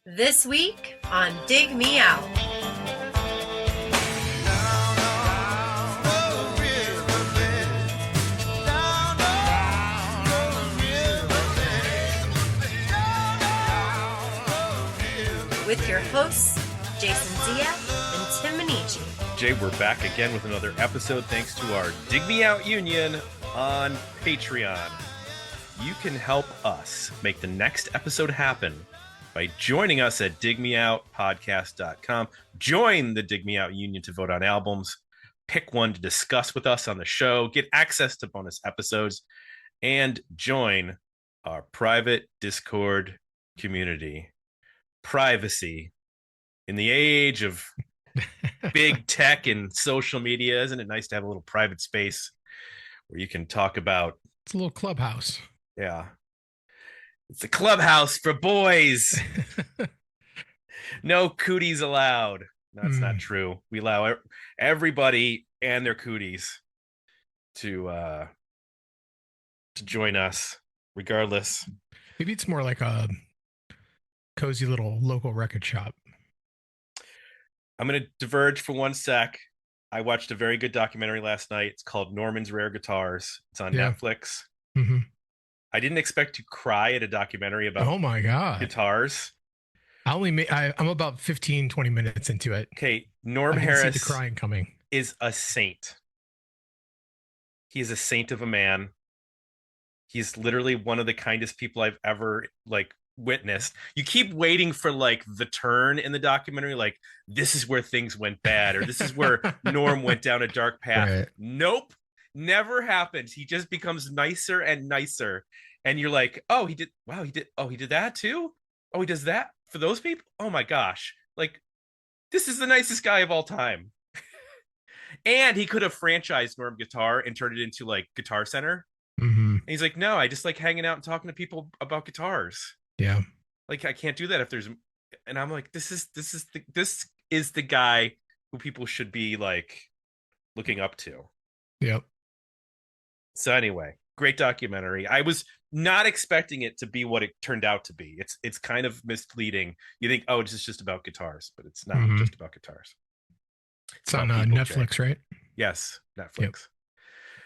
This week on Dig Me Out. With your hosts, Jason Zia and Tim Minichi. Jay, we're back again with another episode thanks to our Dig Me Out Union on Patreon. You can help us make the next episode happen by joining us at digmeoutpodcast.com. Join the Dig Me Out Union to vote on albums, pick one to discuss with us on the show, get access to bonus episodes, and join our private Discord community. Privacy in the age of big tech and social media, isn't it nice to have a little private space where you can talk about? It's a little clubhouse. Yeah, it's a clubhouse for boys. No cooties allowed. That's not true. We allow everybody and their cooties to join us regardless. Maybe it's more like a cozy little local record shop. I'm going to diverge for one sec. I watched a very good documentary last night. It's called Norman's Rare Guitars. It's on Netflix. Mm-hmm. I didn't expect to cry at a documentary about oh my God. guitars. I'm about 15, 20 minutes into it. Okay, Norm I can Harris see the crying coming. is a saint. He is a saint of a man. He's literally one of the kindest people I've ever witnessed. You keep waiting for the turn in the documentary, this is where things went bad, or this is where Norm went down a dark path. Right. Nope, never happens. He just becomes nicer and nicer, and you're like, oh, he did that too. Oh, he does that for those people. Oh my gosh, this is the nicest guy of all time. And he could have franchised Norm Guitar and turned it into Guitar Center. Mm-hmm. And he's like, no, I just like hanging out and talking to people about guitars. Yeah. I can't do that if there's, and I'm like, this is the guy who people should be looking up to. Yep. So anyway, great documentary. I was not expecting it to be what it turned out to be. It's kind of misleading. You think, oh, it's just about guitars, but it's not just about guitars. It's on Netflix, right? Yes, Netflix. Yep.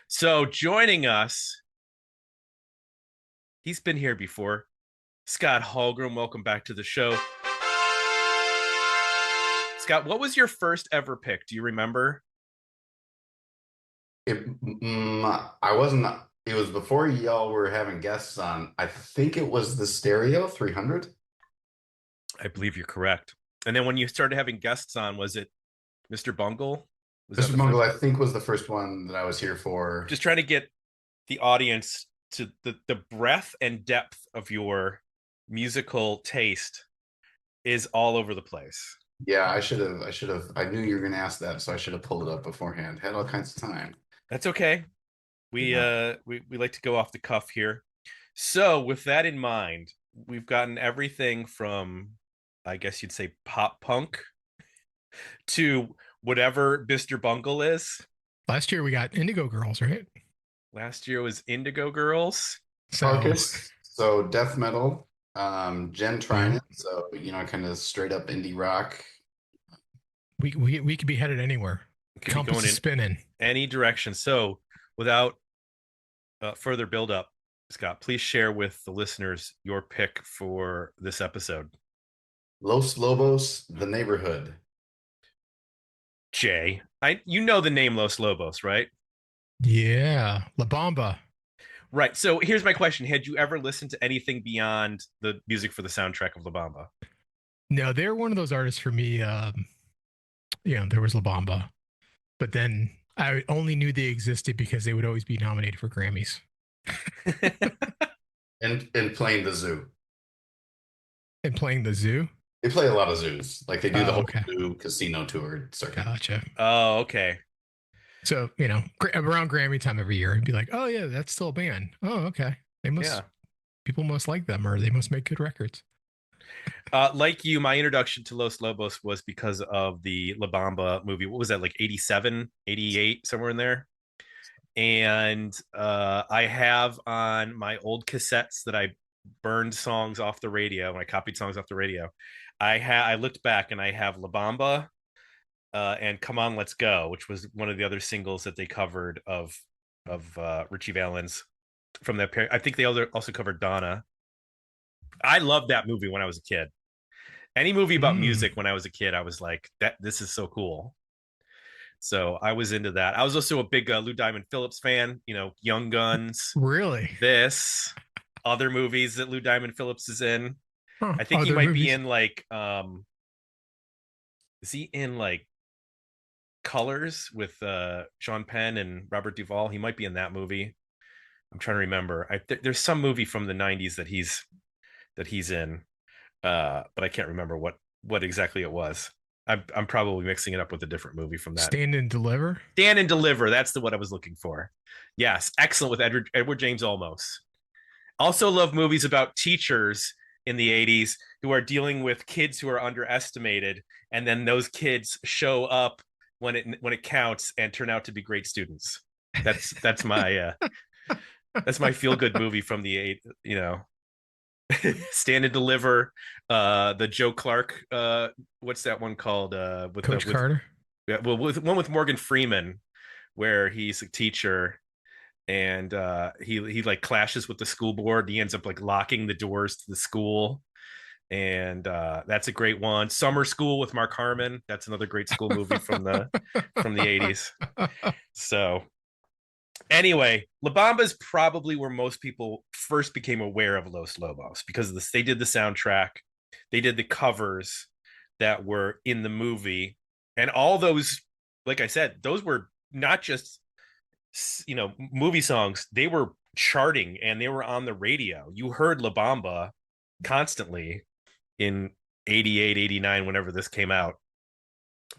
So joining us, he's been here before. Scott Hallgrim, welcome back to the show. Scott, what was your first ever pick? Do you remember? I wasn't. It was before y'all were having guests on. I think it was the Stereo 300. I believe you're correct. And then when you started having guests on, was it Mr. Bungle? Mr. Bungle, I think, was the first one that I was here for. Just trying to get the audience to the breadth and depth of your musical taste is all over the place. Yeah, I should have. I knew you were going to ask that, so I should have pulled it up beforehand. Had all kinds of time. That's okay. We like to go off the cuff here. So with that in mind, we've gotten everything from, I guess you'd say, pop punk to whatever Mr. Bungle is. Last year we got Indigo Girls, right? Last year was Indigo Girls. So death metal, Jen Trinan, so kind of straight up indie rock. We could be headed anywhere. Compass is spinning any direction. So without further build up, Scott, please share with the listeners your pick for this episode. Los Lobos, The Neighborhood. Jay, you know the name Los Lobos, right? Yeah, La Bamba. Right. So here's my question: had you ever listened to anything beyond the music for the soundtrack of La Bamba? No, they're one of those artists for me. There was La Bamba, but then I only knew they existed because they would always be nominated for Grammys. and playing the zoo. And playing the zoo? They play a lot of zoos. They do the whole okay. zoo casino tour circuit. Gotcha. Oh, okay. So, around Grammy time every year, I'd be like, oh, yeah, that's still a band. Oh, okay. People must like them, or they must make good records. Like you, my introduction to Los Lobos was because of the La Bamba movie. What was that, 87, 88, somewhere in there? And I have on my old cassettes that I burned songs off the radio, when I copied songs off the radio, I looked back and I have La Bamba and Come On Let's Go, which was one of the other singles that they covered of Richie Valens from that period. I think they also covered Donna. I loved that movie when I was a kid. Any movie about music when I was a kid, I was like, that this is so cool. So I was into that. I was also a big Lou Diamond Phillips fan, Young Guns. Really? This, other movies that Lou Diamond Phillips is in. Huh. I think he might be movies? in is he in like Colors with Sean Penn and Robert Duvall? He might be in that movie. I'm trying to remember. There's some movie from the 90s that he's in. But I can't remember what exactly it was. I'm probably mixing it up with a different movie from that. Stand and Deliver. Stand and Deliver. That's what I was looking for. Yes, excellent with Edward James Olmos. Also love movies about teachers in the 80s who are dealing with kids who are underestimated, and then those kids show up when it counts and turn out to be great students. That's my that's my feel good movie from the Stand and Deliver, the Joe Clark, what's that one called? With Coach Carter. Yeah, well, with one with Morgan Freeman, where he's a teacher, and he like clashes with the school board. He ends up like locking the doors to the school, and that's a great one. Summer School with Mark Harmon. That's another great school movie from the 80s. So. Anyway, La Bamba is probably where most people first became aware of Los Lobos because they did the soundtrack, they did the covers that were in the movie, and all those, like I said, those were not just movie songs. They were charting and they were on the radio. You heard La Bamba constantly in 88, 89, whenever this came out.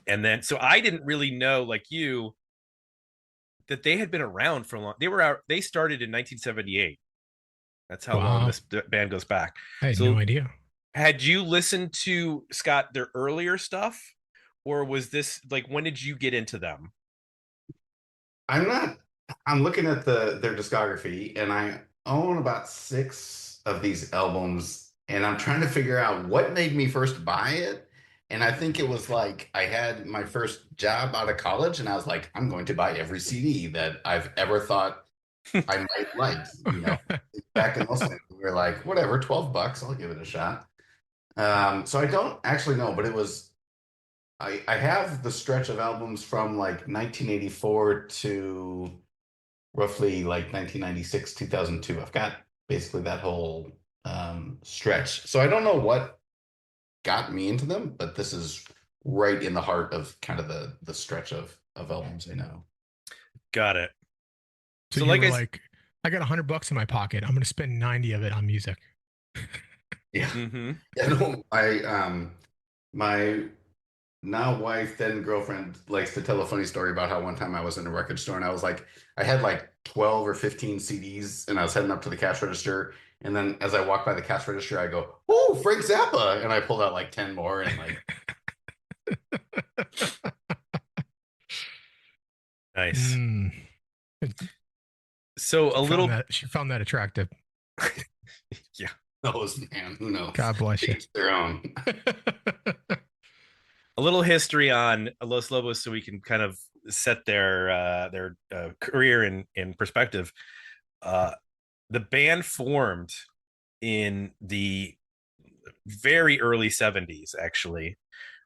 And then, so I didn't really know, like you, that they had been around for a long. They started in 1978. That's how long this band goes back. I had no idea. Had you listened to, Scott, their earlier stuff, or was this like, when did you get into them? I'm looking at their discography, and I own about 6 of these albums, and I'm trying to figure out what made me first buy it. And I think it was like I had my first job out of college, and I was like, I'm going to buy every CD that I've ever thought I might like. Back in those days, we were like, whatever, $12, I'll give it a shot. So I don't actually know, but it was. I have the stretch of albums from like 1984 to roughly like 1996, 2002. I've got basically that whole stretch. So I don't know what got me into them, but this is right in the heart of kind of the stretch of albums I know. Got it. So like I got $100 in my pocket. I'm going to spend 90 of it on music. Yeah. Mm-hmm. Yeah. No, my now wife, then girlfriend, likes to tell a funny story about how one time I was in a record store and I was like, I had like 12 or 15 CDs and I was heading up to the cash register. And then as I walk by the cash register, I go, "Oh, Frank Zappa." And I pulled out like 10 more and like. Nice. So she found that attractive. Yeah. Those, man, who knows? God bless you. Each their own. A little history on Los Lobos so we can kind of set their career in perspective. The band formed in the very early 70s, actually.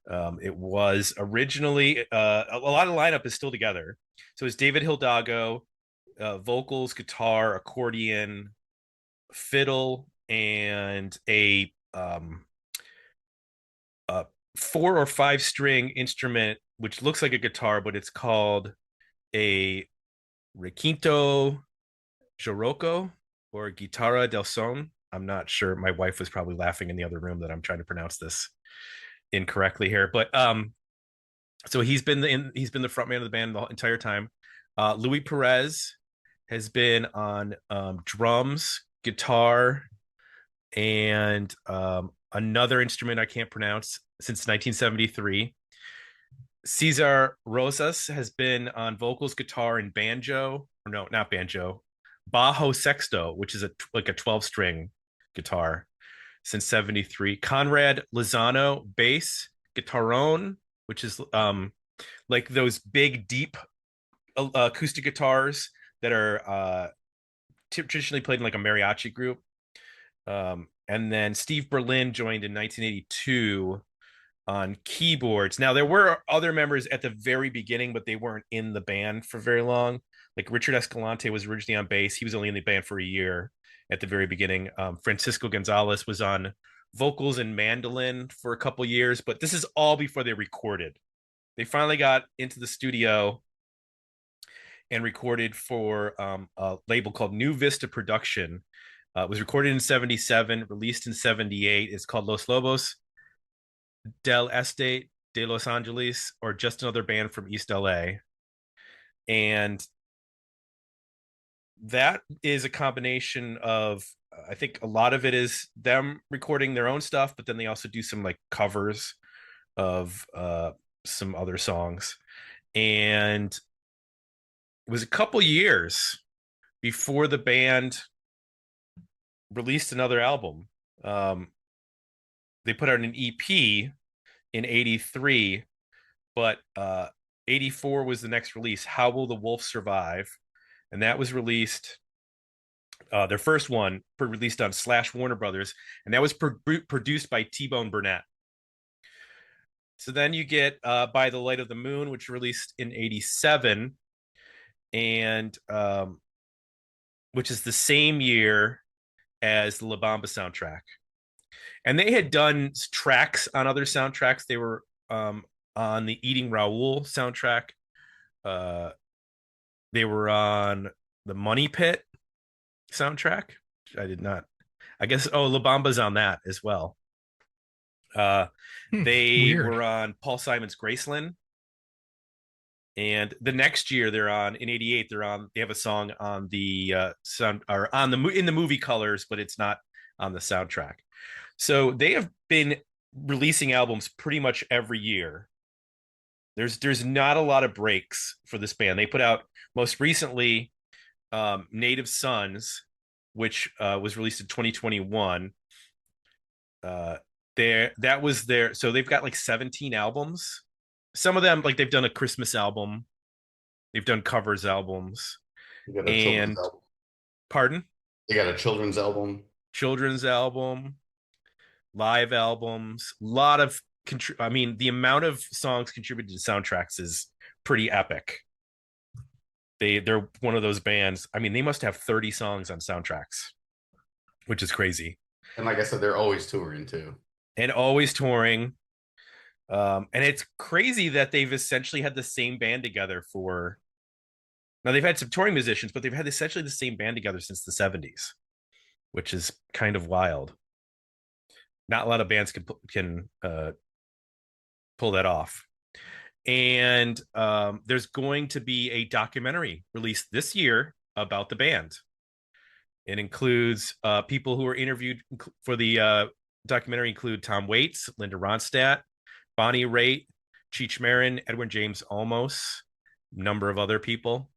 It was originally, a lot of the lineup is still together. So it's David Hidalgo, vocals, guitar, accordion, fiddle, and a 4 or 5 string instrument, which looks like a guitar, but it's called a requinto Joroco or Guitarra del Son. I'm not sure. My wife was probably laughing in the other room that I'm trying to pronounce this incorrectly here. But so he's been the frontman of the band the entire time. Louis Perez has been on drums, guitar, and another instrument I can't pronounce since 1973. Cesar Rosas has been on vocals, guitar, and banjo. Or no, not banjo. Bajo sexto, which is like a 12-string guitar since 73. Conrad Lozano, bass. Guitarone, which is like those big, deep acoustic guitars that are traditionally played in like a mariachi group. And then Steve Berlin joined in 1982 on keyboards. Now, there were other members at the very beginning, but they weren't in the band for very long. Like Richard Escalante was originally on bass. He was only in the band for a year at the very beginning. Francisco Gonzalez was on vocals and mandolin for a couple years, but this is all before they recorded. They finally got into the studio and recorded for a label called New Vista Production. It was recorded in 77, released in 78. It's called Los Lobos del Este de Los Angeles, or Just Another Band from East LA. And that is a combination of, I think a lot of it is them recording their own stuff, but then they also do some like covers of some other songs. And it was a couple years before the band released another album. They put out an EP in 83, but 84 was the next release, How Will the Wolf Survive? And that was released, their first one, released on Slash Warner Brothers, and that was produced by T-Bone Burnett. So then you get By the Light of the Moon, which released in 87, and which is the same year as the La Bamba soundtrack. And they had done tracks on other soundtracks. They were on the Eating Raoul soundtrack. They were on the Money Pit soundtrack. I did not. I guess, La Bamba's on that as well. They were on Paul Simon's Graceland. And the next year they're on, in 88, they have a song on the in the movie Colors, but it's not on the soundtrack. So they have been releasing albums pretty much every year. There's not a lot of breaks for this band. They put out most recently Native Sons, which was released in 2021. That was their, so they've got like 17 albums. Some of them, like they've done a Christmas album, they've done covers albums, and album. Pardon? They got a children's album, live albums, a lot of I mean, the amount of songs contributed to soundtracks is pretty epic. They're one of those bands. I mean, they must have 30 songs on soundtracks, which is crazy. And like I said, they're always touring too. And always touring. And it's crazy that they've essentially had the same band together for, now they've had some touring musicians, but they've had essentially the same band together since the 70s, which is kind of wild. Not a lot of bands can pull that off. And there's going to be a documentary released this year about the band. It includes people who were interviewed for the documentary include Tom Waits, Linda Ronstadt, Bonnie Raitt, Cheech Marin, Edwin James Olmos, a number of other people.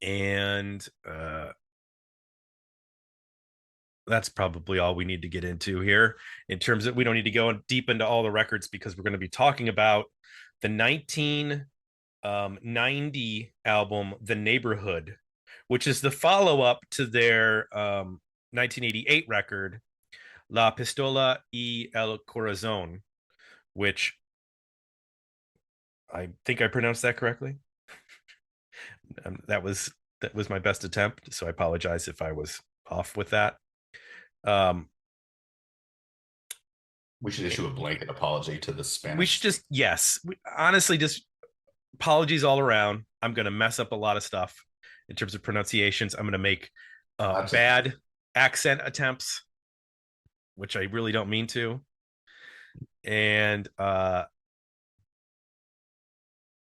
And that's probably all we need to get into here in terms of, we don't need to go deep into all the records because we're going to be talking about the 1990 album, The Neighborhood, which is the follow-up to their 1988 record, La Pistola y el Corazón, which I think I pronounced that correctly. That was my best attempt, so I apologize if I was off with that. We should issue a blanket apology to the Spanish. We should just, yes, honestly, just apologies all around. I'm going to mess up a lot of stuff in terms of pronunciations. I'm going to make bad accent attempts, which I really don't mean to. And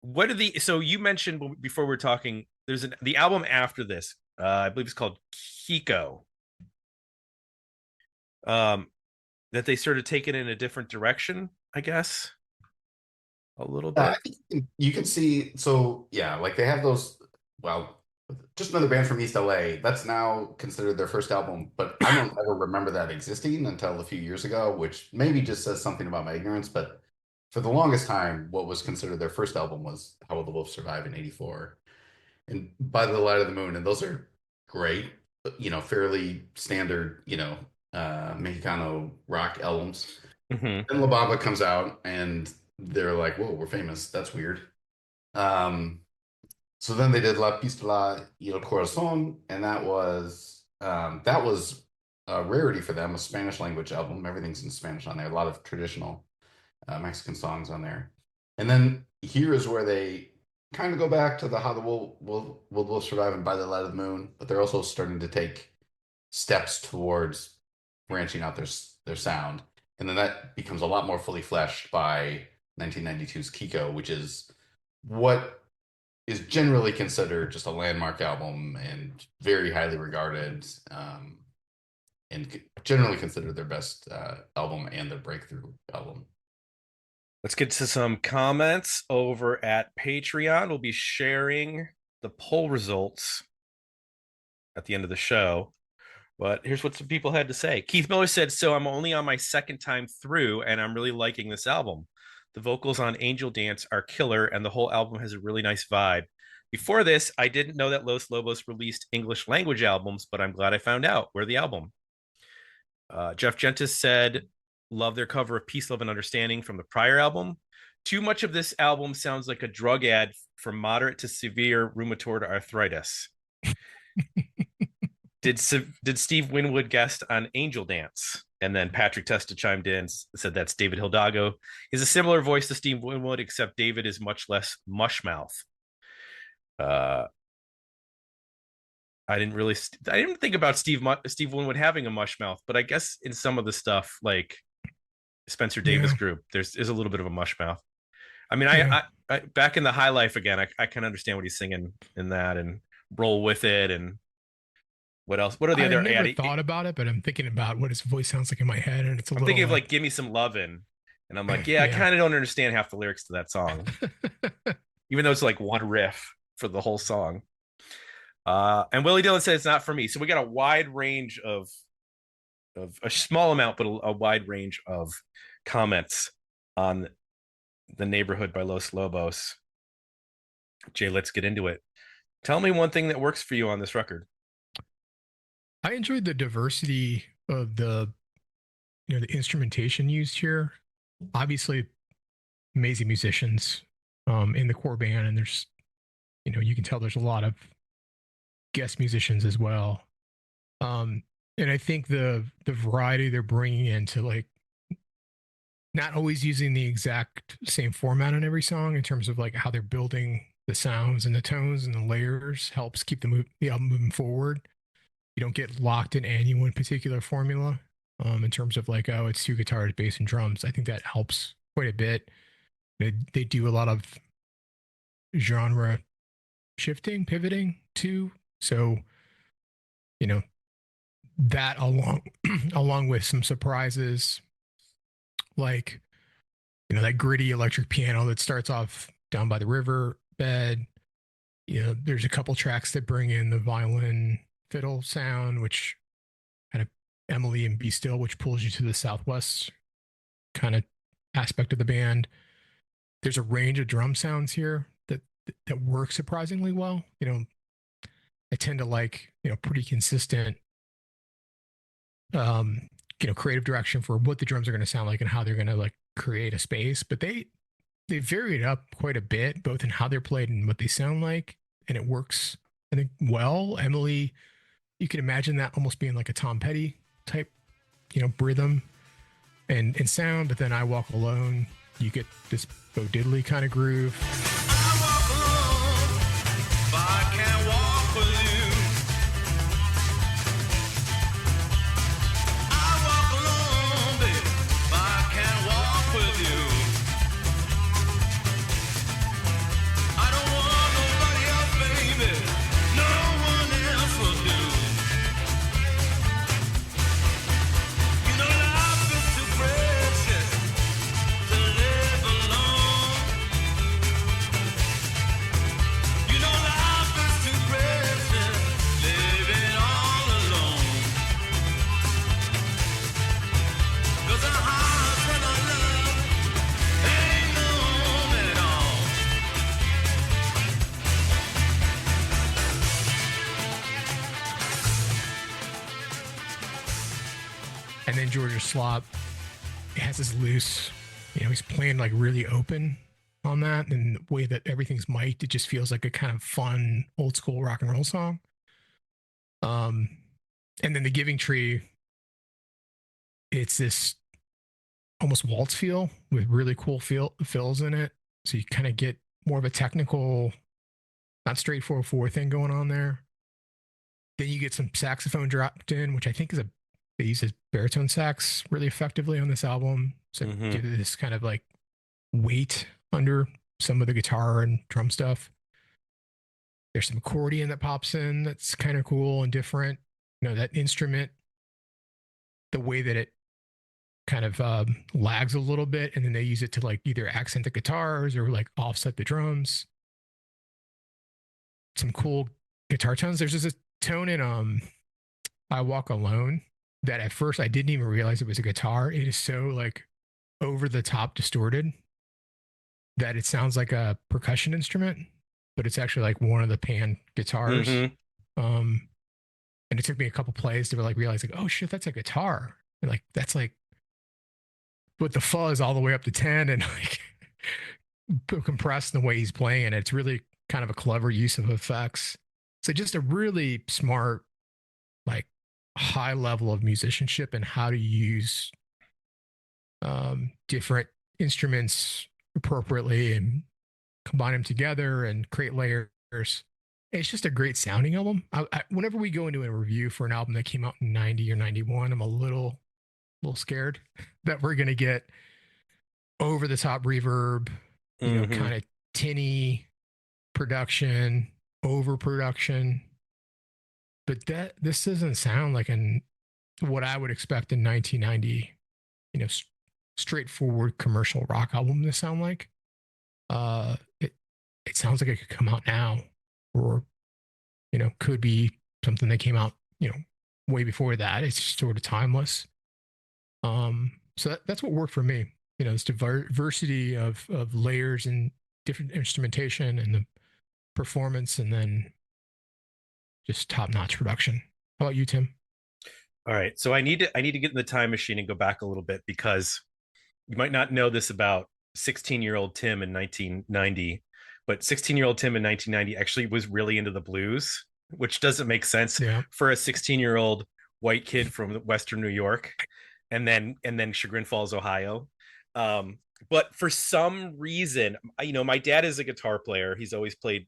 what are so you mentioned before we were talking, there's the album after this, I believe it's called Kiko. That they sort of take it in a different direction, I guess, a little bit. You can see, so yeah, like they have those, well, just another band from East LA. That's now considered their first album, but I don't ever remember that existing until a few years ago, which maybe just says something about my ignorance. But for the longest time, what was considered their first album was How Will the Wolf Survive in '84 and By the Light of the Moon. And those are great, fairly standard, Mexicano rock albums. Mm-hmm. And La Bamba comes out and they're like, whoa, we're famous. That's weird. So then they did La Pistola y el Corazón, and that was a rarity for them, a Spanish language album. Everything's in Spanish on there. A lot of traditional Mexican songs on there. And then here is where they kind of go back to the How the Wolf Survive and By the Light of the Moon, but they're also starting to take steps towards branching out their sound. And then that becomes a lot more fully fleshed by 1992's Kiko, which is what is generally considered just a landmark album and very highly regarded, and generally considered their best album and their breakthrough album. Let's get to some comments over at Patreon. We'll be sharing the poll results at the end of the show. But here's what some people had to say. Keith Miller said, so I'm only on my second time through, and I'm really liking this album. The vocals on Angel Dance are killer, and the whole album has a really nice vibe. Before this, I didn't know that Los Lobos released English language albums, but I'm glad I found out. Where the album? Jeff Gentis said, love their cover of Peace, Love, and Understanding from the prior album. Too much of this album sounds like a drug ad for moderate to severe rheumatoid arthritis. Did Steve Winwood guest on Angel Dance? And then Patrick Testa chimed in, said that's David Hidalgo. He's a similar voice to Steve Winwood, except David is much less mushmouth. I didn't think about Steve Winwood having a mushmouth, but I guess in some of the stuff, like Spencer Davis group, there's a little bit of a mushmouth. I mean, I back in the High Life again, I can understand what he's singing in that and roll with it. And what else? What are the other? I never thought about it, but I'm thinking about what his voice sounds like in my head, and I'm thinking of like "Give Me Some Lovin'," and I'm like, I kind of don't understand half the lyrics to that song, even though it's like one riff for the whole song. And Willie Dillon said it's not for me. So we got a wide range of a small amount, but a wide range of comments on The Neighborhood by Los Lobos. Jay, let's get into it. Tell me one thing that works for you on this record. I enjoyed the diversity of the instrumentation used here. Obviously, amazing musicians in the core band, and there's, you can tell there's a lot of guest musicians as well. And I think the variety they're bringing into, like, not always using the exact same format on every song in terms of like how they're building the sounds and the tones and the layers helps keep the album moving forward. You don't get locked in any one particular formula in terms of like, oh, it's two guitars, bass, and drums. I think that helps quite a bit. They do a lot of genre shifting, pivoting too. So, that along with some surprises, like, that gritty electric piano that starts off down by the riverbed. There's a couple tracks that bring in the violin fiddle sound, which kind of Emily and Be Still, which pulls you to the Southwest kind of aspect of the band. There's a range of drum sounds here that work surprisingly well. I tend to like, pretty consistent, creative direction for what the drums are going to sound like and how they're going to like create a space. But they varied up quite a bit, both in how they're played and what they sound like. And it works, I think, well. Emily, you can imagine that almost being like a Tom Petty type, rhythm and sound. But then I Walk Alone, you get this Bo Diddley kind of groove. Georgia Slop, it has this loose, he's playing like really open on that, and the way that everything's mic'd, it just feels like a kind of fun old school rock and roll song. And then the Giving Tree, it's this almost waltz feel with really cool fills in it. So you kind of get more of a technical, not straight 4/4 thing going on there. Then you get some saxophone dropped in, which I think they use a baritone sax really effectively on this album. So give it this kind of like weight under some of the guitar and drum stuff. There's some accordion that pops in that's kind of cool and different. That instrument, the way that it kind of lags a little bit, and then they use it to like either accent the guitars or like offset the drums. Some cool guitar tones. There's just a tone in I Walk Alone that at first I didn't even realize it was a guitar. It is so like over the top distorted that it sounds like a percussion instrument, but it's actually like one of the pan guitars. And it took me a couple plays to like realize like, oh shit, that's a guitar. And like that's like, but the fuzz all the way up to 10 and like compressed in the way he's playing. It's really kind of a clever use of effects. So just a really smart, like high level of musicianship and how to use different instruments appropriately and combine them together and create layers. It's just a great sounding album. Whenever we go into a review for an album that came out in 90 or 91, I'm a little scared that we're going to get over the top reverb, kind of tinny production, overproduction. But this doesn't sound like what I would expect in 1990, straightforward commercial rock album to sound like. It sounds like it could come out now, or could be something that came out way before that. It's sort of timeless. So that's what worked for me. This diversity of layers and different instrumentation and the performance, and then just top-notch production. How about you, Tim? All right, so I need to get in the time machine and go back a little bit, because you might not know this about 16-year-old Tim in 1990, but 16-year-old Tim in 1990 actually was really into the blues, which doesn't make sense for a 16-year-old white kid from Western New York, and then Chagrin Falls, Ohio. But for some reason, my dad is a guitar player. He's always played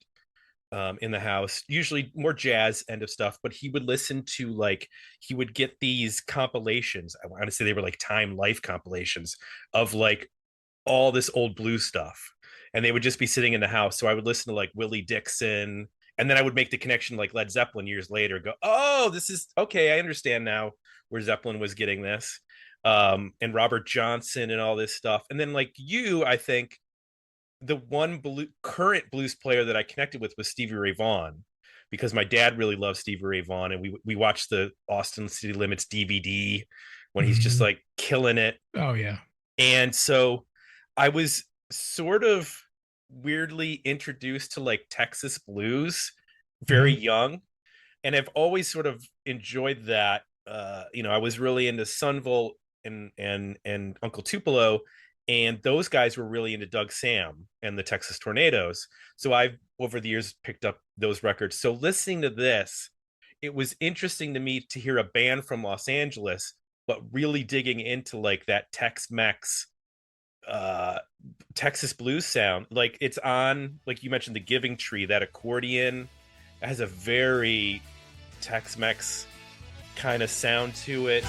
in the house, usually more jazz end of stuff, but he would listen to he would get these compilations. I want to say they were like Time Life compilations of like all this old blues stuff, and they would just be sitting in the house. So I would listen to like Willie Dixon, and then I would make the connection like Led Zeppelin years later, go, oh, this is okay, I understand now where Zeppelin was getting this, and Robert Johnson and all this stuff. And then like I think the one current blues player that I connected with was Stevie Ray Vaughan, because my dad really loved Stevie Ray Vaughan, and we watched the Austin City Limits DVD when he's just like killing it. Oh yeah. And so I was sort of weirdly introduced to like Texas blues very young, and I've always sort of enjoyed that. I was really into Sunvolt and Uncle Tupelo, and those guys were really into Doug Sam and the Texas Tornadoes. So I've over the years picked up those records. So listening to this, it was interesting to me to hear a band from Los Angeles, but really digging into like that Tex-Mex Texas blues sound. Like it's on, like you mentioned, the Giving Tree, that accordion has a very Tex-Mex kind of sound to it.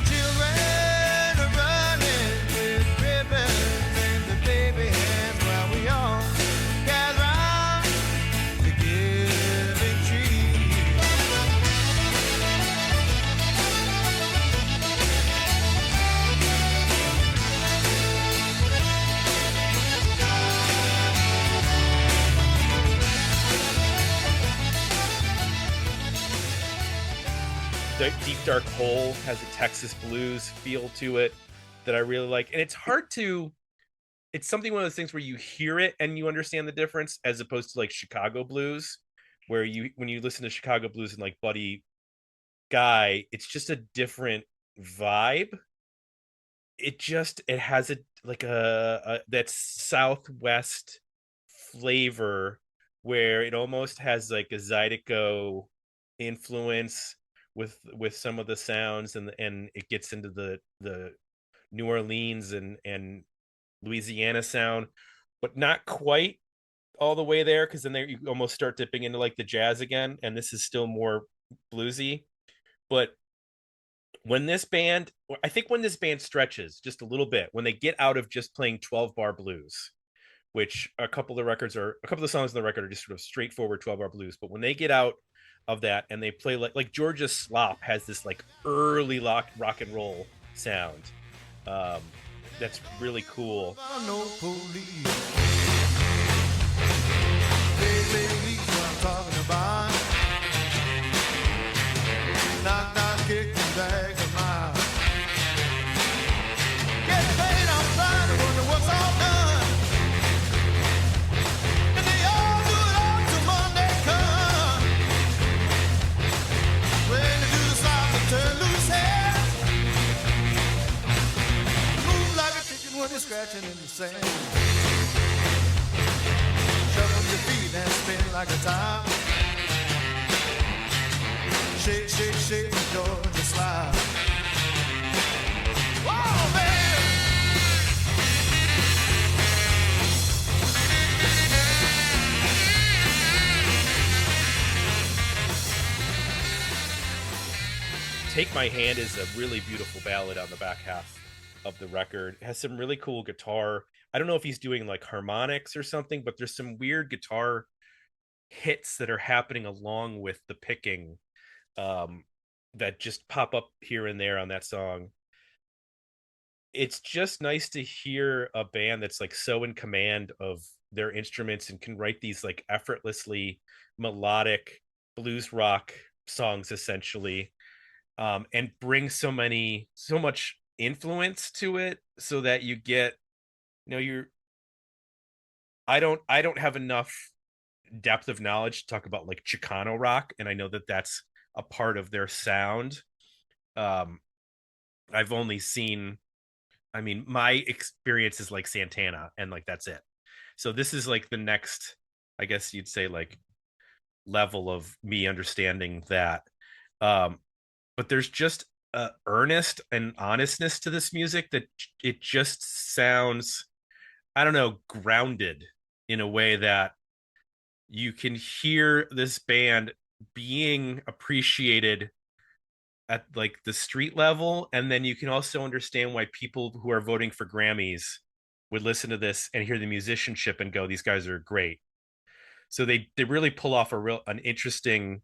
Children are running with ribbons, and the baby Deep Dark Hole has a Texas blues feel to it that I really like. And it's hard to, it's something, one of those things where you hear it and you understand the difference, as opposed to like Chicago blues, where when you listen to Chicago blues and like Buddy Guy, it's just a different vibe. It has a that Southwest flavor where it almost has like a Zydeco influence with some of the sounds, and it gets into the New Orleans and Louisiana sound, but not quite all the way there, because then there you almost start dipping into like the jazz again, and this is still more bluesy. But I think when this band stretches just a little bit, when they get out of just playing 12 bar blues, which a couple of the songs on the record are just sort of straightforward 12-bar blues, but when they get out of that and they play like Georgia's Slop has this like early rock and roll sound, that's really cool. Scratching in the sand, shuffle your feet and spin like a top. Shake, shake, shake the Georgia slide. Whoa, man! Take My Hand is a really beautiful ballad on the back half of the record. It has some really cool guitar. I don't know if he's doing like harmonics or something, but there's some weird guitar hits that are happening along with the picking, that just pop up here and there on that song. It's just nice to hear a band that's like so in command of their instruments and can write these like effortlessly melodic blues rock songs essentially, and bring so much influence to it, so that you get, I don't have enough depth of knowledge to talk about like Chicano rock, and I know that that's a part of their sound. I've only seen, my experience is like Santana, and like that's it. So this is like the next, I guess you'd say, like level of me understanding that. But there's just earnest and honestness to this music that it just sounds, I don't know, grounded in a way that you can hear this band being appreciated at like the street level, and then you can also understand why people who are voting for Grammys would listen to this and hear the musicianship and go, these guys are great. So they really pull off an interesting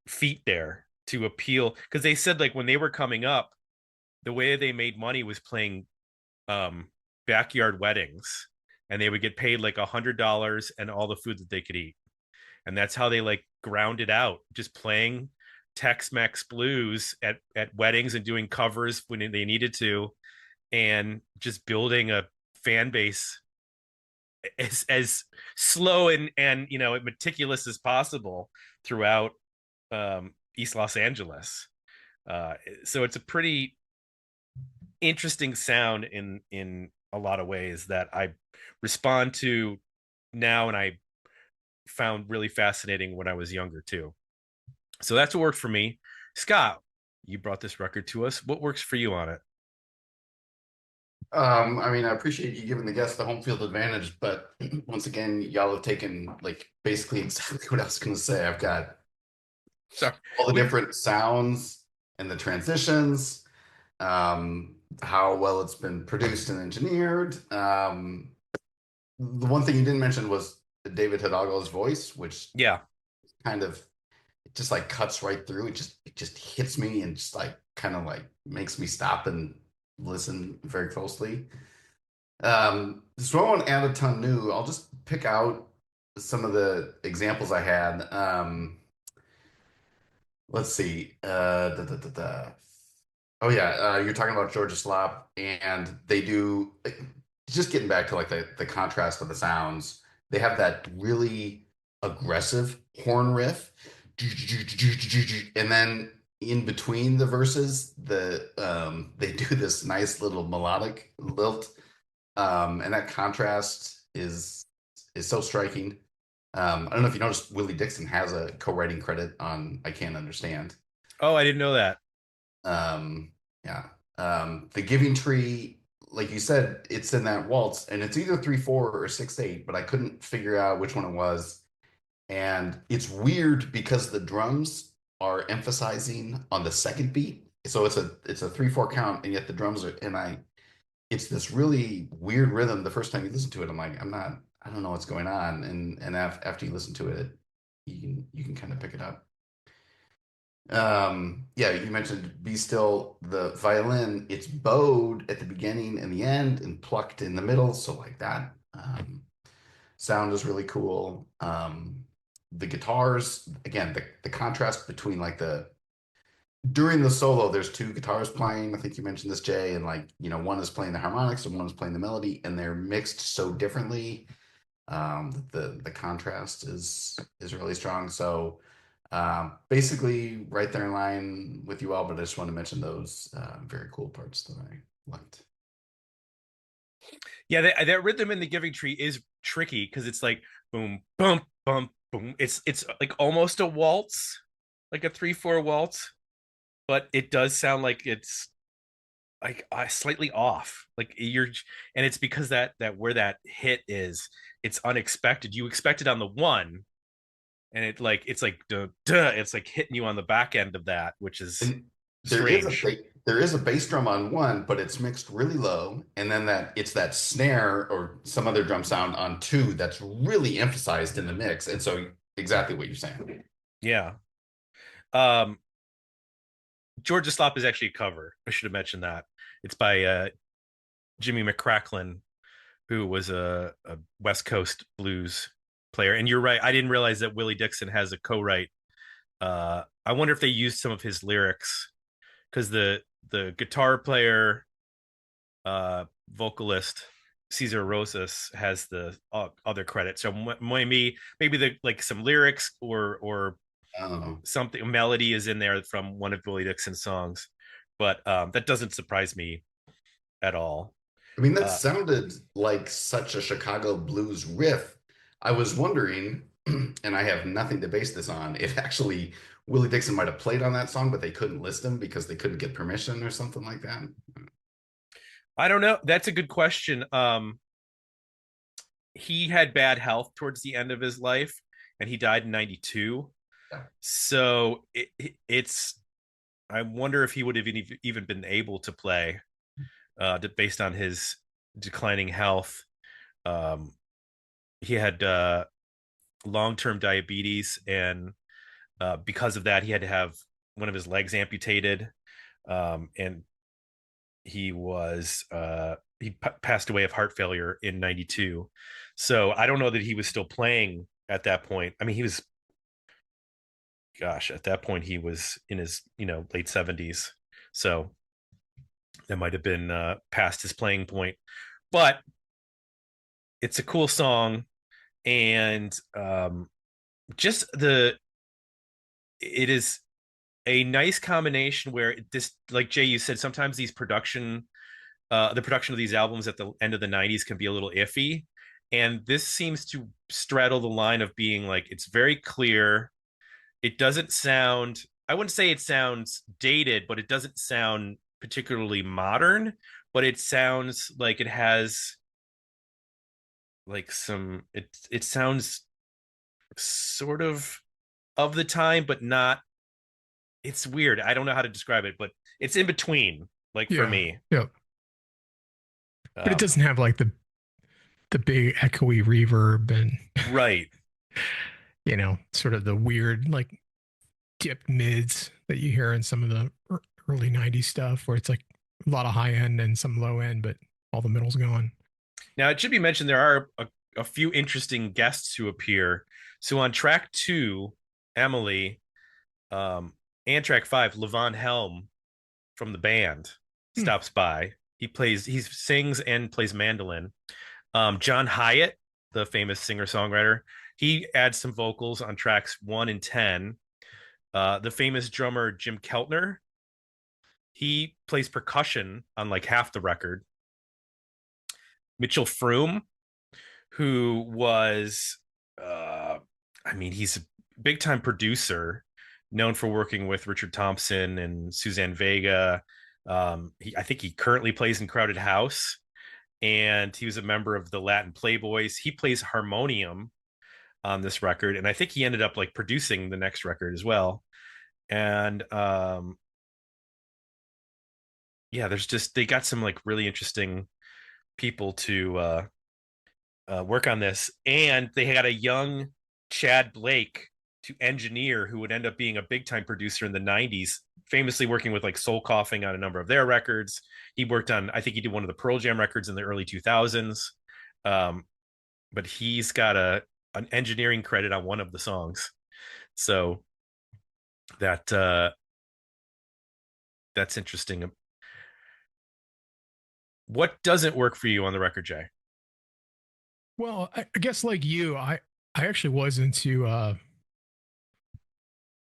feat there to appeal, because they said like when they were coming up, the way they made money was playing backyard weddings, and they would get paid like $100 and all the food that they could eat, and that's how they like grounded out, just playing Tex-Mex blues at weddings and doing covers when they needed to, and just building a fan base as slow and meticulous as possible throughout East Los Angeles. So it's a pretty interesting sound in a lot of ways that I respond to now, and I found really fascinating when I was younger too. So that's what worked for me. Scott, you brought this record to us. What works for you on it? I appreciate you giving the guests the home field advantage, but once again, y'all have taken like basically exactly what I was going to say. I've got all the different sounds and the transitions, how well it's been produced and engineered. The one thing you didn't mention was David Hidalgo's voice, which kind of, it just like cuts right through. It just hits me and just like kind of like makes me stop and listen very closely. So I won't add a ton new. I'll just pick out some of the examples I had. let's see. Oh yeah, you're talking about Georgia Slop, and they do just getting back to like the contrast of the sounds. They have that really aggressive horn riff, and then in between the verses, they do this nice little melodic lilt, and that contrast is so striking. I don't know if you noticed, Willie Dixon has a co-writing credit on "I Can't Understand." Oh, I didn't know that. Um, yeah. The Giving Tree, like you said, it's in that waltz, and it's either 3/4 or 6/8, but I couldn't figure out which one it was. And it's weird because the drums are emphasizing on the second beat. So it's a 3/4 count, and yet the drums are it's this really weird rhythm. The first time you listen to it, I'm like, I don't know what's going on. And after you listen to it, you can kind of pick it up. Yeah, you mentioned Be Still, the violin, it's bowed at the beginning and the end and plucked in the middle. So like that sound is really cool. The guitars, again, the contrast between like during the solo, there's two guitars playing. I think you mentioned this, Jay, and like, one is playing the harmonics and one is playing the melody, and they're mixed so differently. The contrast is really strong. So basically right there in line with you all, but I just want to mention those very cool parts that I liked. Yeah, that rhythm in the Giving Tree is tricky because it's like boom, bump, bump, boom. It's like almost a waltz, like a 3/4 waltz, but it does sound like it's like slightly off. Like and it's because that where that hit is, it's unexpected. You expect it on the one, and it's like duh, duh, it's like hitting you on the back end of that, which is And strange. there is a bass drum on one, but it's mixed really low, and then that snare or some other drum sound on two that's really emphasized in the mix. And so exactly what you're saying. Yeah. Um, Georgia Slop is actually a cover. I should have mentioned that. It's by Jimmy McCracklin, who was a West Coast blues player. And you're right. I didn't realize that Willie Dixon has a co-write. I wonder if they used some of his lyrics because the guitar player, vocalist Cesar Rosas has the other credit. So maybe the like some lyrics or Um, something, a melody is in there from one of Willie Dixon's songs, but that doesn't surprise me at all. I mean, that Uh, sounded like such a Chicago blues riff. I was wondering, and I have nothing to base this on, if actually Willie Dixon might have played on that song, but they couldn't list him because they couldn't get permission or something like that. I don't know. That's a good question. He had bad health towards the end of his life, and he died in '92. Yeah. So it's. I wonder if he would have even been able to play, based on his declining health. Um, he had long-term diabetes, and because of that, he had to have one of his legs amputated, and he passed away of heart failure in '92. So I don't know that he was still playing at that point. I mean, he was, gosh, at that point he was in his late 70s. So that might have been past his playing point, but it's a cool song. And just it is a nice combination where this, like Jay, you said, sometimes the production of these albums at the end of the '90s can be a little iffy, and this seems to straddle the line of being like, it's very clear. It doesn't sound, I wouldn't say it sounds dated, but it doesn't sound particularly modern, but it sounds like it has like it sounds sort of the time, but not. It's weird. I don't know how to describe it, but it's in between, like for Yeah. me. Yeah. But it Um, doesn't have like the big echoey reverb and right. sort of the weird like dipped mids that you hear in some of the early 90s stuff where it's like a lot of high end and some low end, but all the middle's gone. Now, it should be mentioned there are a few interesting guests who appear. So on track 2, Emily, And track 5, Levon Helm from the band stops by. He sings and plays mandolin. John Hyatt, the famous singer-songwriter, he adds some vocals on tracks 1 and 10. The famous drummer Jim Keltner, he plays percussion on like half the record. Mitchell Froom, who was, he's a big time producer, known for working with Richard Thompson and Suzanne Vega. I think he currently plays in Crowded House, and he was a member of the Latin Playboys. He plays harmonium on this record, and I think he ended up like producing the next record as well. And they got some like really interesting people to work on this, and they had a young Chad Blake to engineer, who would end up being a big time producer in the 90s, famously working with like Soul Coughing on a number of their records. He worked on, I think he did one of the Pearl Jam records in the early 2000s. But he's got an engineering credit on one of the songs. So that's interesting. What doesn't work for you on the record, Jay? Well, I guess like you, I actually was into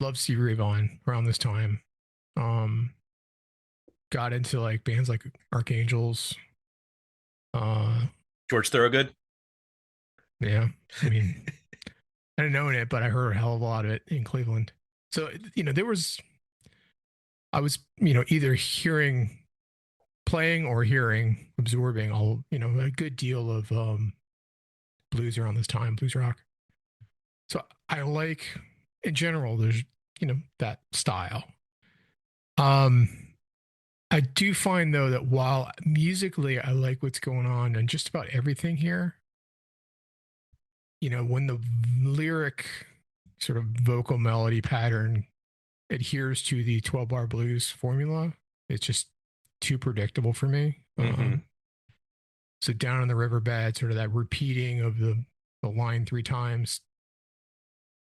Love Stevie Ray Vaughan around this time. Got into like bands like Archangels. George Thorogood. Yeah, I mean, I didn't know it, but I heard a hell of a lot of it in Cleveland. So I was either playing or absorbing a good deal of blues around this time, blues rock. So I like, in general, there's that style. I do find though that while musically I like what's going on and just about everything here, when the lyric sort of vocal melody pattern adheres to the 12-bar blues formula, it's just too predictable for me. Mm-hmm. So down in the riverbed, sort of that repeating of the line 3 times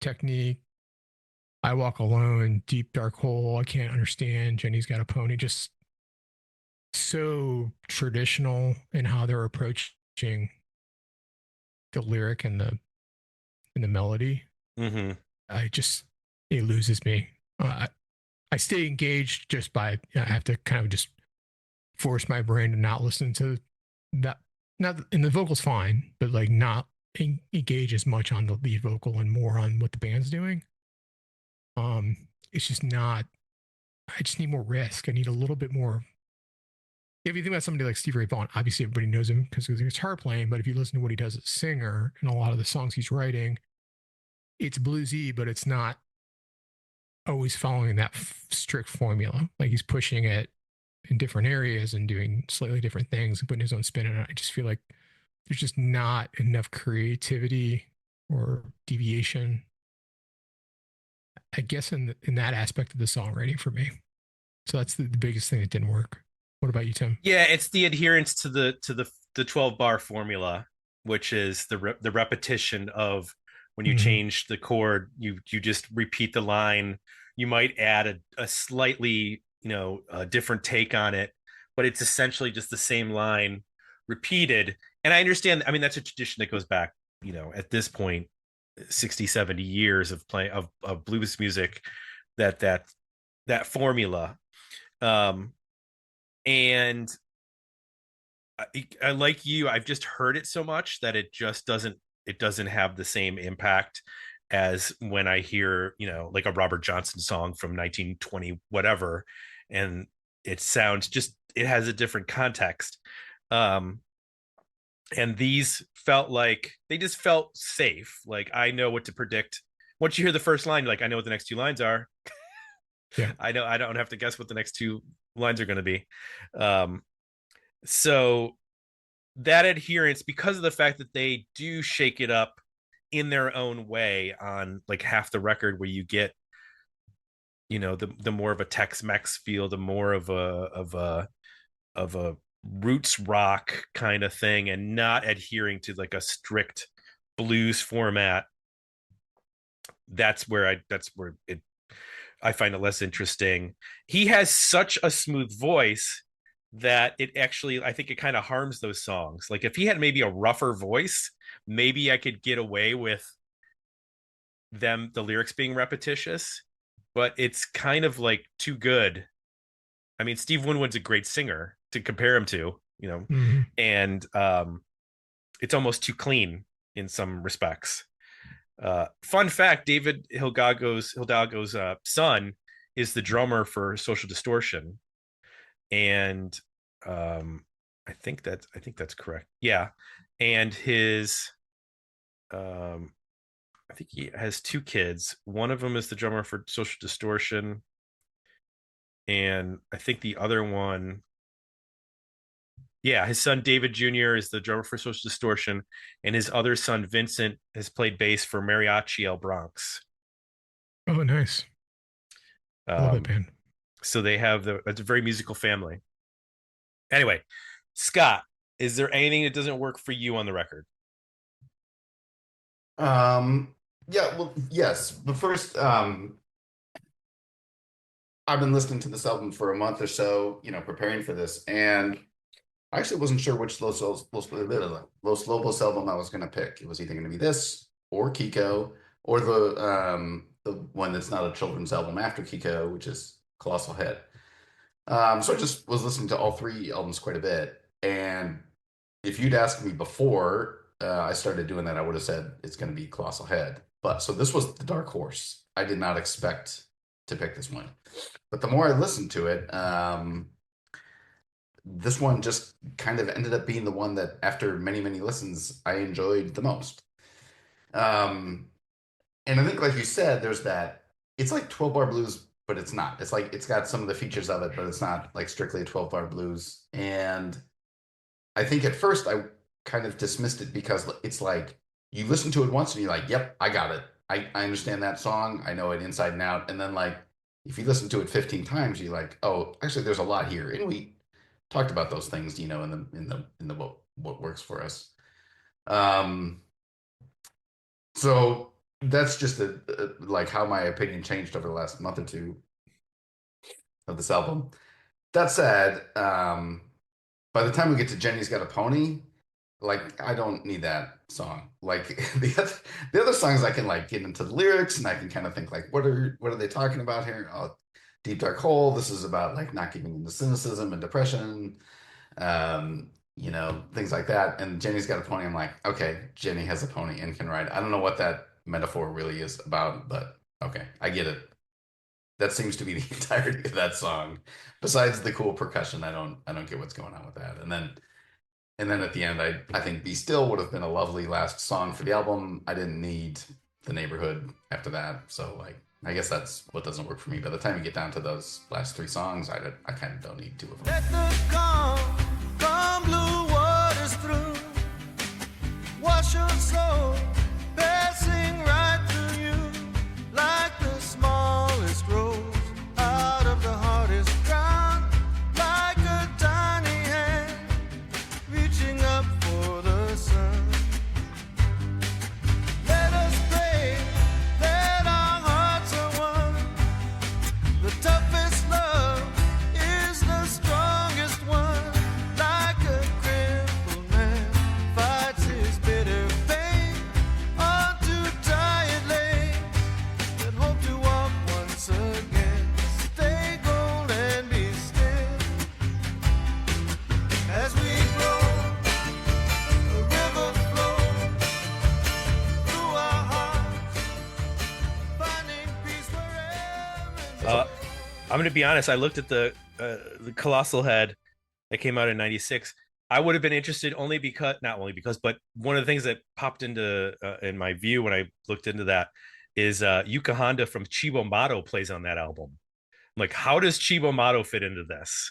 technique. I walk alone, deep dark hole, I can't understand, Jenny's got a pony, just so traditional in how they're approaching the lyric and the melody. Mm-hmm. It loses me. I stay engaged just by, I have to kind of just force my brain to not listen to that. Not, and the vocal's fine, but like not engage as much on the lead vocal and more on what the band's doing. It's just not, I just need more risk. I need a little bit more. If you think about somebody like Stevie Ray Vaughan, obviously everybody knows him because of his guitar playing, but if you listen to what he does as a singer and a lot of the songs he's writing, it's bluesy, but it's not always following that strict formula. Like he's pushing it in different areas and doing slightly different things and putting his own spin on it. I just feel like there's just not enough creativity or deviation, I guess, in that aspect of the songwriting for me. So that's the biggest thing that didn't work. What about you, Tim? Yeah, it's the adherence to the 12-bar formula, which is the repetition of when you change the chord, you just repeat the line. You might add a slightly a different take on it, but it's essentially just the same line repeated. And I understand, I mean, that's a tradition that goes back, at this point 60, 70 years of playing of blues music, that formula. And I like you, I've just heard it so much that it doesn't have the same impact as when I hear, like a Robert Johnson song from 1920 whatever, and it sounds it has a different context. And these felt like they just felt safe. Like I know what to predict. Once you hear the first line, like I know what the next 2 lines are. Yeah. I know I don't have to guess what the next 2 lines are going to be. So that adherence, because of the fact that they do shake it up in their own way on like half the record, where you get the more of a Tex-Mex feel, the more of a roots rock kind of thing, and not adhering to like a strict blues format. That's where it I find it less interesting. He has such a smooth voice that it actually, I think it kind of harms those songs. Like if he had maybe a rougher voice, maybe I could get away with the lyrics being repetitious, but it's kind of like too good. I mean, Steve Winwood's a great singer to compare him to, and it's almost too clean in some respects. Fun fact: David Hidalgo's son is the drummer for Social Distortion, and I think that's correct. Yeah, and his I think he has two kids. One of them is the drummer for Social Distortion, and I think the other one, yeah, his son David Jr. is the drummer for Social Distortion, and his other son Vincent has played bass for Mariachi El Bronx. Oh, nice. Love that band. So they have it's a very musical family. Anyway, Scott, is there anything that doesn't work for you on the record? Yeah, well, yes. But first, I've been listening to this album for a month or so, preparing for this, and I actually wasn't sure which Los Lobos album I was going to pick. It was either going to be this or Kiko, or the one that's not a children's album after Kiko, which is Colossal Head. So I just was listening to all three albums quite a bit, and if you'd asked me before I started doing that, I would have said it's going to be Colossal Head. But so this was the dark horse. I did not expect to pick this one, but the more I listened to it, this one just kind of ended up being the one that, after many, many listens, I enjoyed the most. And I think, like you said, there's that. It's like 12-bar blues, but it's not. It's like it's got some of the features of it, but it's not like strictly a 12-bar blues. And I think at first I kind of dismissed it because it's like you listen to it once and you're like, yep, I got it. I understand that song. I know it inside and out. And then, like, if you listen to it 15 times, you're like, oh, actually there's a lot here. And we talked about those things, in the what works for us. So that's just like how my opinion changed over the last month or two of this album. That said, by the time we get to Jenny's Got a Pony, like, I don't need that song. Like the other songs, I can like get into the lyrics and I can kind of think like, what are they talking about here? Oh, Deep Dark Hole. This is about like not giving into cynicism and depression, things like that. And Jenny's Got a Pony. I'm like, okay, Jenny has a pony and can ride. I don't know what that metaphor really is about, but okay, I get it. That seems to be the entirety of that song. Besides the cool percussion, I don't get what's going on with that. And then at the end, I think Be Still would have been a lovely last song for the album. I didn't need The Neighborhood after that. So, like, I guess that's what doesn't work for me. By the time you get down to those last three songs, I kind of don't need two of them. Let the calm blue waters through, wash your soul, passing right through you, like the smallest rose out of the hardest ground, like a tiny hand reaching up for the sun. Let us pray that our hearts are one. The toughest love is the strongest one. Like a crippled man fights his bitter pain on two tired legs that hope to walk once again. Stay gold and be still as we grow. A river flows through our hearts, finding peace wherever. I'm going to be honest. I looked at the Colossal Head that came out in '96. I would have been interested not only because, but one of the things that popped into in my view when I looked into that is Yuka Honda from Chibomato plays on that album. I'm like, how does Chibomato fit into this?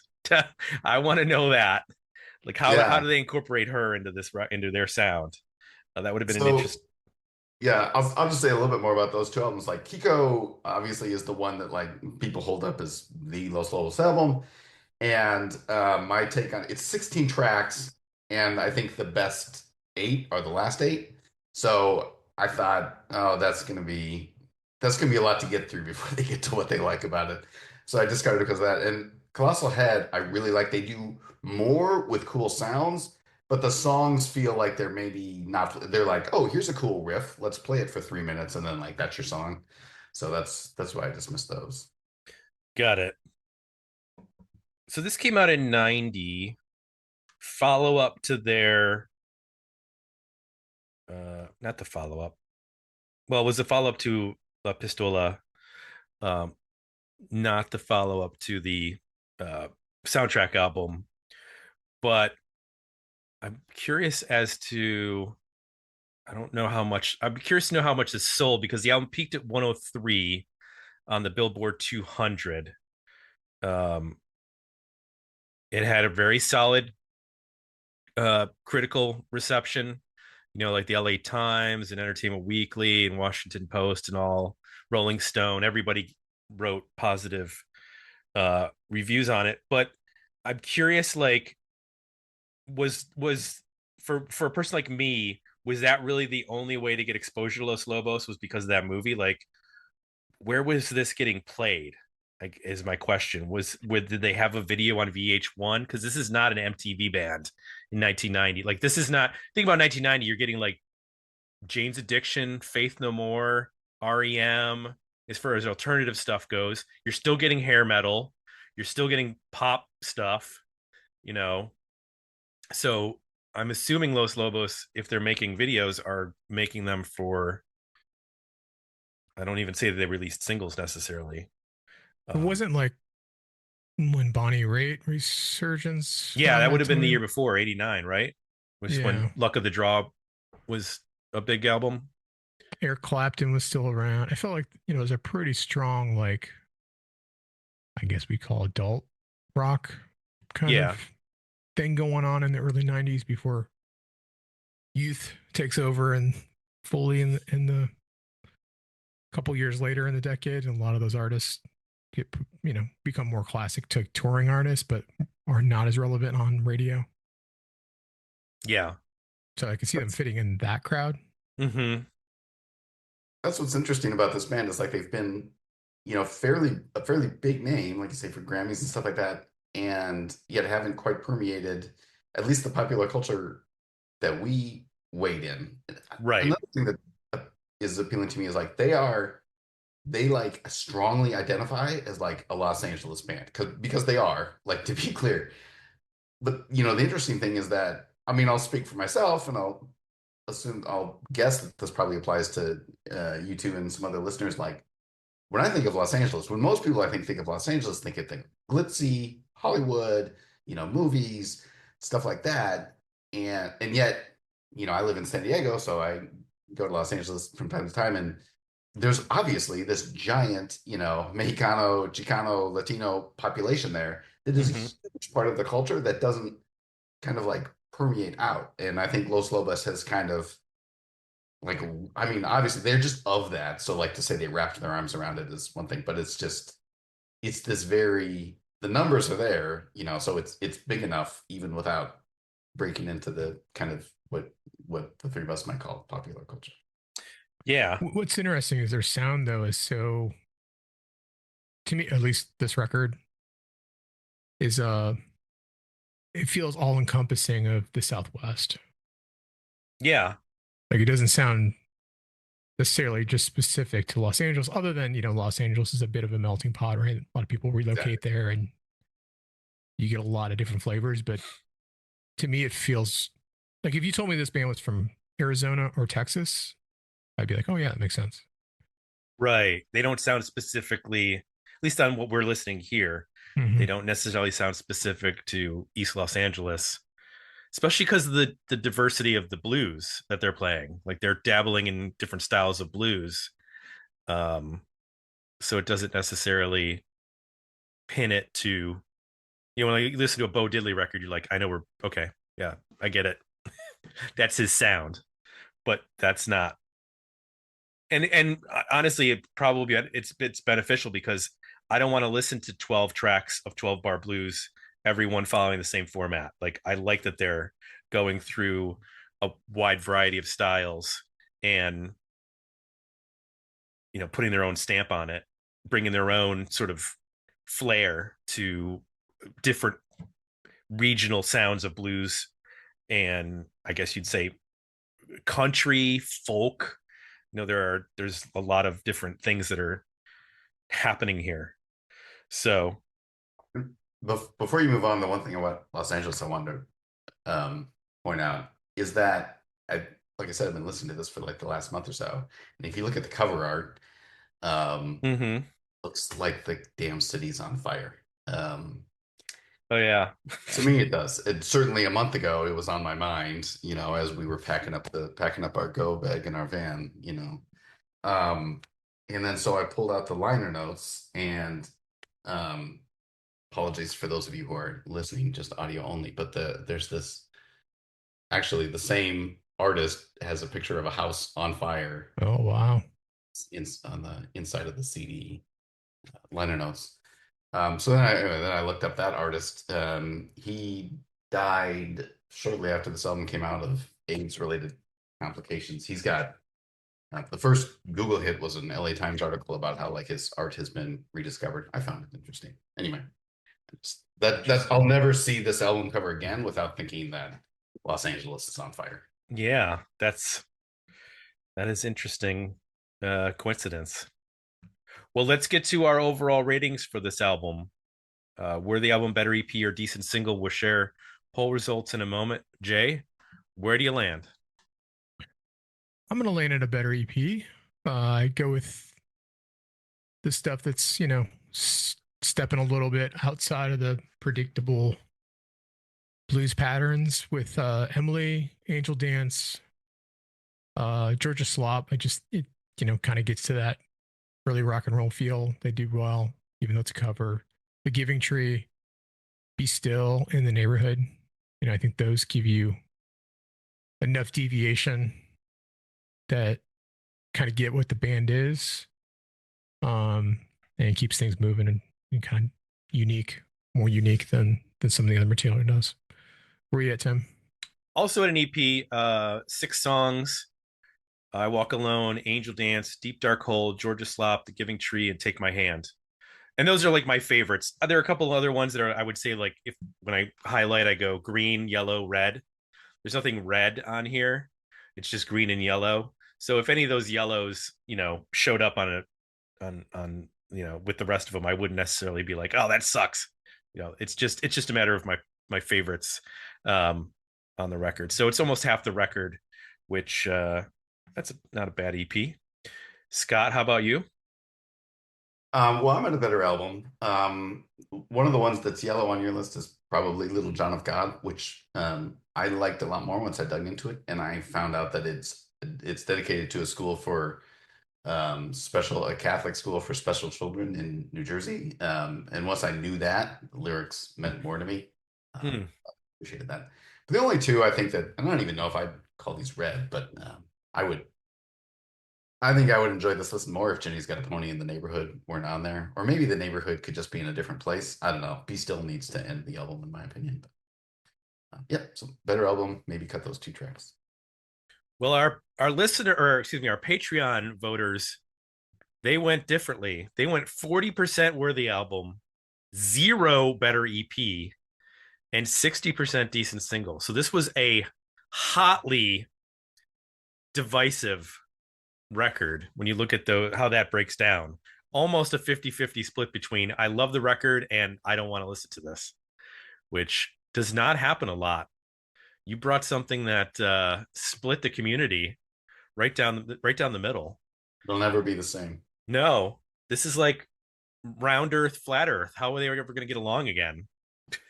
I want to know that. Like, how do they incorporate her into their sound? That would have been an interest. Yeah, I'll just say a little bit more about those two albums. Like, Kiko obviously is the one that like people hold up as the Los Lobos album, and my take on it's 16 tracks, and I think the best 8 are the last 8. So I thought, oh, that's gonna be that's gonna be a lot to get through before they get to what they like about it. So I discarded it because of that. And Colossal Head, I really like. They do more with cool sounds, but the songs feel like they're maybe not. They're like, oh, here's a cool riff. Let's play it for 3 minutes, and then like that's your song. So that's why I dismissed those. Got it. So this came out in 90, follow up to their not the follow up. Well, it was a follow up to La Pistola, um, not the follow up to the uh, soundtrack album. But I'm curious as to, I don't know how much, I'm curious to know how much is sold because the album peaked at 103 on the Billboard 200. Um, it had a very solid critical reception, like the LA Times and Entertainment Weekly and Washington Post and all, Rolling Stone, everybody wrote positive reviews on it. But I'm curious, like, was for a person like me, was that really the only way to get exposure to Los Lobos, was because of that movie? Like, where was this getting played? Like, is my question. Did they have a video on VH1? Because this is not an MTV band in 1990. Like, this is not, think about 1990, you're getting like Jane's Addiction, Faith No More, REM. As far as alternative stuff goes, you're still getting hair metal, you're still getting pop stuff, you know. So I'm assuming Los Lobos, if they're making videos, are making them for, I don't even say that they released singles necessarily. It wasn't like when Bonnie Raitt Resurgence. Yeah, around that would have been the time? year before, 89, right? Was Yeah. when Luck of the Draw was a big album. Eric Clapton was still around. I felt like, it was a pretty strong, like, I guess we call adult rock kind Yeah. of thing going on in the early 90s before youth takes over and fully in the couple years later in the decade. And a lot of those artists get, become more classic to touring artists, but are not as relevant on radio. Yeah. So I can see them fitting in that crowd. Mm-hmm. That's what's interesting about this band is like they've been, a fairly big name, like you say, for Grammys and stuff like that, and yet haven't quite permeated at least the popular culture that we wade in. Right. Another thing that is appealing to me is like they like strongly identify as like a Los Angeles band because they are, like, to be clear. But the interesting thing is that, I mean, I'll speak for myself and I'll guess that this probably applies to you two and some other listeners. Like, when I think of Los Angeles, when most people I think of Los Angeles, think glitzy Hollywood, movies, stuff like that. And yet, I live in San Diego, so I go to Los Angeles from time to time, and there's obviously this giant, Mexicano, Chicano, Latino population there that is a huge part of the culture that doesn't kind of like permeate out. And I think Los Lobos has kind of, like, I mean, obviously they're just of that. So like to say they wrapped their arms around it is one thing, but it's this very, the numbers are there, so it's big enough even without breaking into the kind of what the three of us might call popular culture. Yeah. What's interesting is their sound, though, is so, to me, at least this record is, it feels all encompassing of the Southwest. Yeah. Like, it doesn't sound necessarily just specific to Los Angeles, other than, Los Angeles is a bit of a melting pot, right? A lot of people relocate there and you get a lot of different flavors. But to me, it feels like, if you told me this band was from Arizona or Texas, I'd be like, oh yeah, that makes sense. Right. They don't sound specifically, at least on what we're listening here, they don't necessarily sound specific to East Los Angeles, especially because of the diversity of the blues that they're playing. Like, they're dabbling in different styles of blues. So it doesn't necessarily pin it to, when you listen to a Bo Diddley record, you're like, I know okay. Yeah, I get it. That's his sound, but that's not. And honestly, it's beneficial because I don't want to listen to 12 tracks of 12 bar blues, everyone following the same format. Like, I like that they're going through a wide variety of styles and putting their own stamp on it, bringing their own sort of flair to different regional sounds of blues, and I guess you'd say country, folk. There's a lot of different things that are happening here. So Before you move on, the one thing about Los Angeles I wanted to point out is that like I said, I've been listening to this for like the last month or so, and if you look at the cover art, looks like the damn city's on fire. Oh yeah. To me, it does. It certainly a month ago, it was on my mind. As we were packing up our go bag in our van. And then so I pulled out the liner notes, and apologies for those of you who are listening, just audio only. But there's this. Actually, the same artist has a picture of a house on fire. Oh wow! On the inside of the CD liner notes. So then I looked up that artist. He died shortly after this album came out of AIDS-related complications. He's got the first Google hit was an LA Times article about how like his art has been rediscovered. I found it interesting. Anyway, that's I'll never see this album cover again without thinking that Los Angeles is on fire. Yeah, that is interesting coincidence. Well, let's get to our overall ratings for this album. Were the album better EP or decent single? We'll share poll results in a moment. Jay, where do you land? I'm going to land at a better EP. I go with the stuff that's, stepping a little bit outside of the predictable blues patterns with Emily, Angel Dance, Georgia Slop. It kind of gets to that early rock and roll feel. They do well, even though it's a cover. The Giving Tree, Be Still, In the Neighborhood. I think those give you enough deviation that kind of get what the band is, and it keeps things moving and kind of more unique than some of the other material does. Where are you at, Tim? Also at an EP, 6 songs. I Walk Alone, Angel Dance, Deep Dark Hole, Georgia Slop, The Giving Tree, and Take My Hand. And those are like my favorites. There are a couple other ones that are, I would say, like when I highlight, I go green, yellow, red. There's nothing red on here. It's just green and yellow. So if any of those yellows, showed up on with the rest of them, I wouldn't necessarily be like, oh, that sucks. It's just a matter of my favorites on the record. So it's almost half the record, which that's not a bad EP. Scott, how about you? Well, I'm at a better album. One of the ones that's yellow on your list is probably Little John of God, which I liked a lot more once I dug into it, and I found out that it's dedicated to a school for a Catholic school for special children in New Jersey. And once I knew that, the lyrics meant more to me. Appreciated that. But the only two I think that I don't even know if I'd call these red, but I think I would enjoy this listen more if Jenny's Got a Pony in the Neighborhood weren't on there. Or maybe the Neighborhood could just be in a different place. I don't know. Be Still needs to end the album, in my opinion. But, so better album. Maybe cut those 2 tracks. Well, our our Patreon voters, they went differently. They went 40% worthy album, 0 better EP, and 60% decent single. So this was a hotly divisive record when you look at how that breaks down. Almost a 50-50 split between I love the record and I don't want to listen to this, which does not happen a lot. You brought something that split the community right down the middle. It'll never be the same. No, this is like round earth, flat earth. How are they ever going to get along again?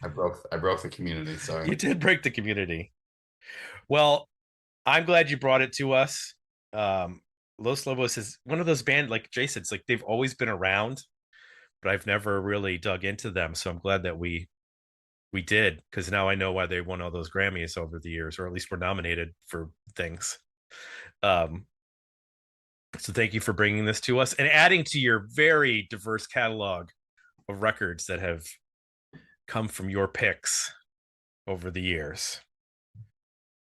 I broke the community. Sorry. You did break the community. Well, I'm glad you brought it to us. Los Lobos is one of those bands, like Jason, it's like they've always been around, but I've never really dug into them. So I'm glad that we did, because now I know why they won all those Grammys over the years, or at least were nominated for things. So thank you for bringing this to us and adding to your very diverse catalog of records that have come from your picks over the years.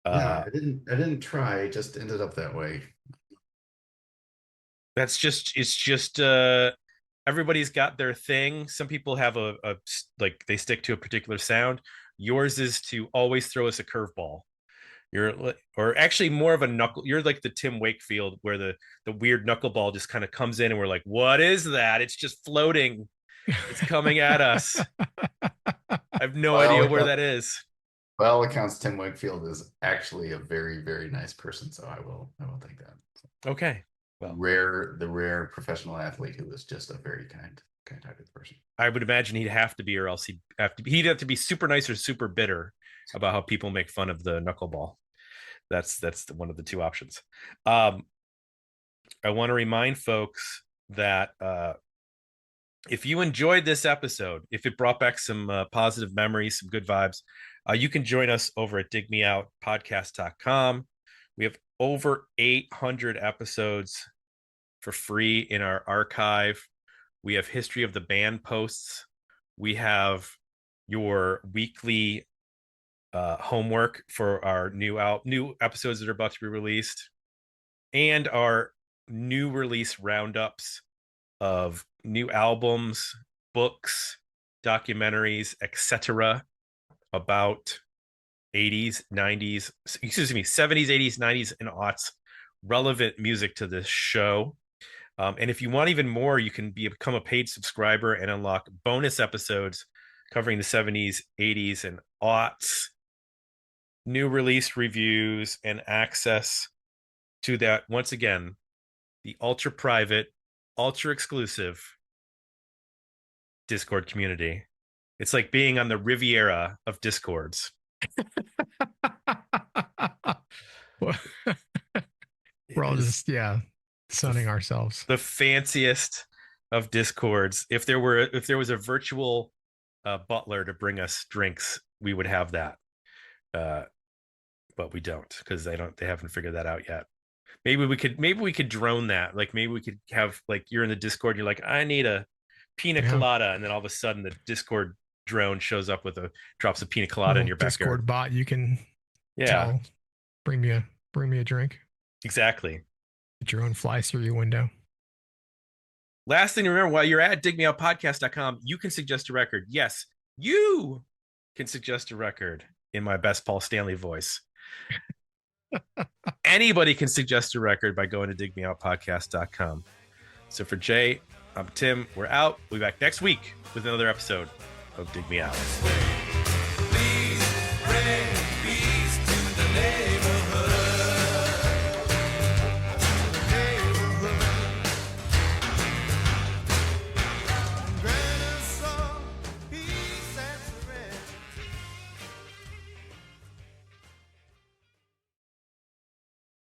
Yeah, I didn't try. It just ended up that way. It's just everybody's got their thing. Some people have a like they stick to a particular sound. Yours is to always throw us a curveball. Or actually more of a knuckle. You're like the Tim Wakefield, where the weird knuckleball just kind of comes in, and we're like, "What is that? It's just floating. It's coming at us." I have no idea where that is. By all accounts, Tim Wakefield is actually a very, very nice person. So I will take that. Okay. Well, the rare professional athlete who is just a very kind-hearted person. I would imagine he'd have to be, or else he'd have to be super nice or super bitter about how people make fun of the knuckleball. That's one of the two options. I want to remind folks that if you enjoyed this episode, if it brought back some positive memories, some good vibes, you can join us over at digmeoutpodcast.com. We have over 800 episodes for free in our archive. We have history of the band posts. We have your weekly homework for our new episodes that are about to be released, and our new release roundups of new albums, books, documentaries, etc. about 80s, 90s, 70s, 80s, 90s, and aughts relevant music to this show. And if you want even more, you can become a paid subscriber and unlock bonus episodes covering the 70s, 80s, and aughts, new release reviews, and access to that, once again, the ultra private, ultra exclusive Discord community. It's like being on the Riviera of Discords. We're all just sunning ourselves. The fanciest of Discords. If there was a virtual butler to bring us drinks, we would have that. But we don't, because they haven't figured that out yet. Maybe we could drone that. Like maybe we could have, like, you're in the Discord, you're like, I need a pina colada, and then all of a sudden the Discord drone shows up drops a pina colada in your backyard. Discord bot, you can tell, bring me a drink. Exactly. The drone flies through your window. Last thing to remember, while you're at digmeoutpodcast.com, you can suggest a record. Yes, you can suggest a record in my best Paul Stanley voice. Anybody can suggest a record by going to digmeoutpodcast.com. So for Jay, I'm Tim. We're out. We'll be back next week with another episode of Dig Me Out. Please,